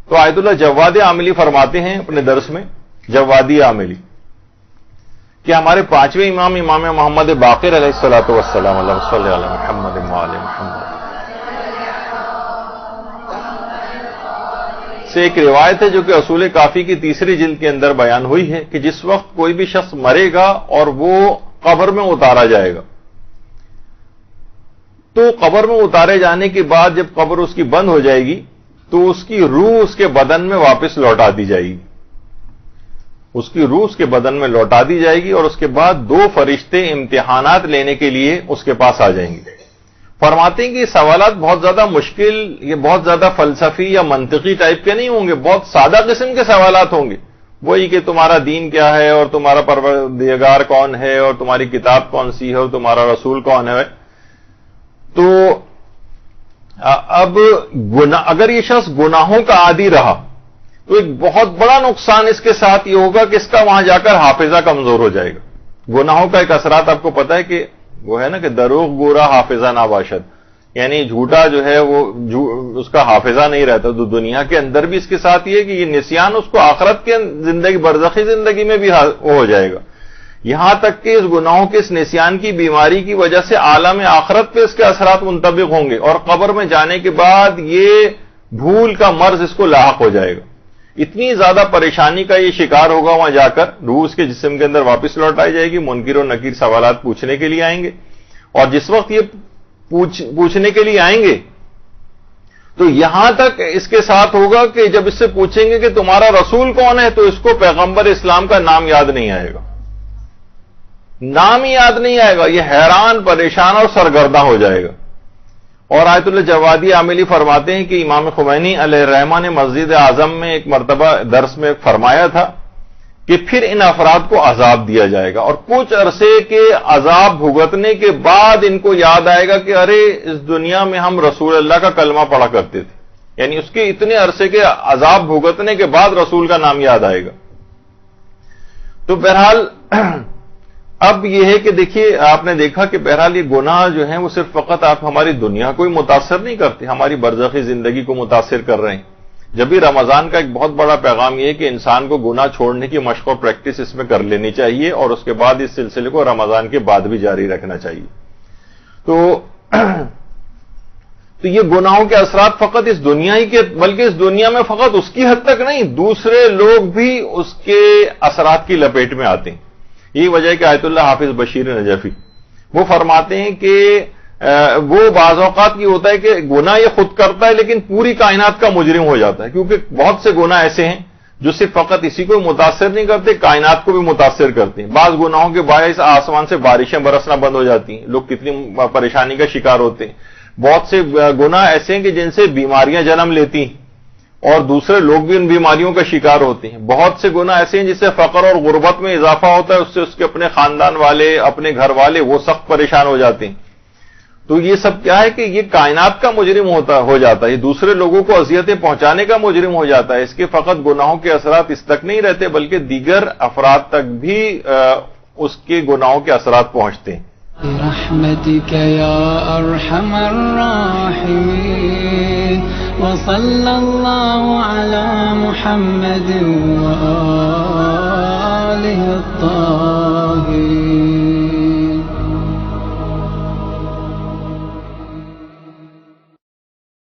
تو آیت اللہ جواد عاملی فرماتے ہیں اپنے درس میں، جوادی عاملی، کہ ہمارے پانچویں امام محمد باقر علیہ الصلوۃ والسلام، اللہم صلی علی محمد وآل محمد، سے ایک روایت ہے جو کہ اصول کافی کی تیسری جلد کے اندر بیان ہوئی ہے کہ جس وقت کوئی بھی شخص مرے گا اور وہ قبر میں اتارا جائے گا، تو قبر میں اتارے جانے کے بعد جب قبر اس کی بند ہو جائے گی تو اس کی روح اس کے بدن میں واپس لوٹا دی جائے گی، اس کی روح اس کے بدن میں لوٹا دی جائے گی، اور اس کے بعد دو فرشتے امتحانات لینے کے لیے اس کے پاس آ جائیں گے۔ فرماتے ہیں کہ یہ سوالات بہت زیادہ مشکل، یہ بہت زیادہ فلسفی یا منطقی ٹائپ کے نہیں ہوں گے، بہت سادہ قسم کے سوالات ہوں گے، وہی کہ تمہارا دین کیا ہے، اور تمہارا پروردگار کون ہے، اور تمہاری کتاب کون سی ہے، اور تمہارا رسول کون ہے۔ تو اب اگر یہ شخص گناہوں کا عادی رہا تو ایک بہت بڑا نقصان اس کے ساتھ یہ ہوگا کہ اس کا وہاں جا کر حافظہ کمزور ہو جائے گا۔ گناہوں کا ایک اثرات آپ کو پتہ ہے کہ وہ ہے نا کہ دروغ گورا حافظہ نہ باشد، یعنی جھوٹا جو ہے وہ اس کا حافظہ نہیں رہتا۔ تو دنیا کے اندر بھی اس کے ساتھ یہ کہ یہ نسیان اس کو آخرت کے زندگی، برزخی زندگی میں بھی ہو جائے گا، یہاں تک کہ اس گناہوں کے اس نسیان کی بیماری کی وجہ سے عالم آخرت پہ اس کے اثرات منطبق ہوں گے، اور قبر میں جانے کے بعد یہ بھول کا مرض اس کو لاحق ہو جائے گا۔ اتنی زیادہ پریشانی کا یہ شکار ہوگا، وہاں جا کر روح اس کے جسم کے اندر واپس لوٹائی جائے گی، منکر و نکیر سوالات پوچھنے کے لیے آئیں گے، اور جس وقت یہ پوچھنے کے لیے آئیں گے تو یہاں تک اس کے ساتھ ہوگا کہ جب اس سے پوچھیں گے کہ تمہارا رسول کون ہے، تو اس کو پیغمبر اسلام کا نام یاد نہیں آئے گا، نام ہی یاد نہیں آئے گا، یہ حیران، پریشان اور سرگرداں ہو جائے گا۔ اور آیت اللہ جوادی عاملی فرماتے ہیں کہ امام خمینی علیہ الرحمہ نے مسجد اعظم میں ایک مرتبہ درس میں فرمایا تھا کہ پھر ان افراد کو عذاب دیا جائے گا، اور کچھ عرصے کے عذاب بھگتنے کے بعد ان کو یاد آئے گا کہ ارے اس دنیا میں ہم رسول اللہ کا کلمہ پڑھا کرتے تھے، یعنی اس کے اتنے عرصے کے عذاب بھگتنے کے بعد رسول کا نام یاد آئے گا۔ تو بہرحال اب یہ ہے کہ دیکھیے، آپ نے دیکھا کہ بہرحال یہ گناہ جو ہیں وہ صرف فقط آپ ہماری دنیا کو ہی متاثر نہیں کرتے، ہماری برزخی زندگی کو متاثر کر رہے ہیں۔ جب بھی رمضان کا ایک بہت بڑا پیغام یہ ہے کہ انسان کو گناہ چھوڑنے کی مشق و پریکٹس اس میں کر لینی چاہیے، اور اس کے بعد اس سلسلے کو رمضان کے بعد بھی جاری رکھنا چاہیے۔ تو یہ گناہوں کے اثرات فقط اس دنیا ہی کے، بلکہ اس دنیا میں فقط اس کی حد تک نہیں، دوسرے لوگ بھی اس کے اثرات کی لپیٹ میں آتے ہیں۔ یہی وجہ ہے کہ آیت اللہ حافظ بشیر نجفی وہ فرماتے ہیں کہ وہ بعض اوقات یہ ہوتا ہے کہ گناہ یہ خود کرتا ہے لیکن پوری کائنات کا مجرم ہو جاتا ہے، کیونکہ بہت سے گناہ ایسے ہیں جو صرف فقط اسی کو متاثر نہیں کرتے، کائنات کو بھی متاثر کرتے ہیں۔ بعض گناہوں کے باعث آسمان سے بارشیں برسنا بند ہو جاتی ہیں، لوگ کتنی پریشانی کا شکار ہوتے ہیں۔ بہت سے گناہ ایسے ہیں کہ جن سے بیماریاں جنم لیتی ہیں اور دوسرے لوگ بھی ان بیماریوں کا شکار ہوتے ہیں۔ بہت سے گناہ ایسے ہیں جس سے فقر اور غربت میں اضافہ ہوتا ہے، اس سے اس کے اپنے خاندان والے، اپنے گھر والے وہ سخت پریشان ہو جاتے ہیں۔ تو یہ سب کیا ہے کہ یہ کائنات کا مجرم ہو جاتا ہے، یہ دوسرے لوگوں کو اذیتیں پہنچانے کا مجرم ہو جاتا ہے۔ اس کے فقط گناہوں کے اثرات اس تک نہیں رہتے بلکہ دیگر افراد تک بھی اس کے گناہوں کے اثرات پہنچتے ہیں۔ برحمتك يا ارحم الراحمين وصلى الله على محمد وآله الطاهرين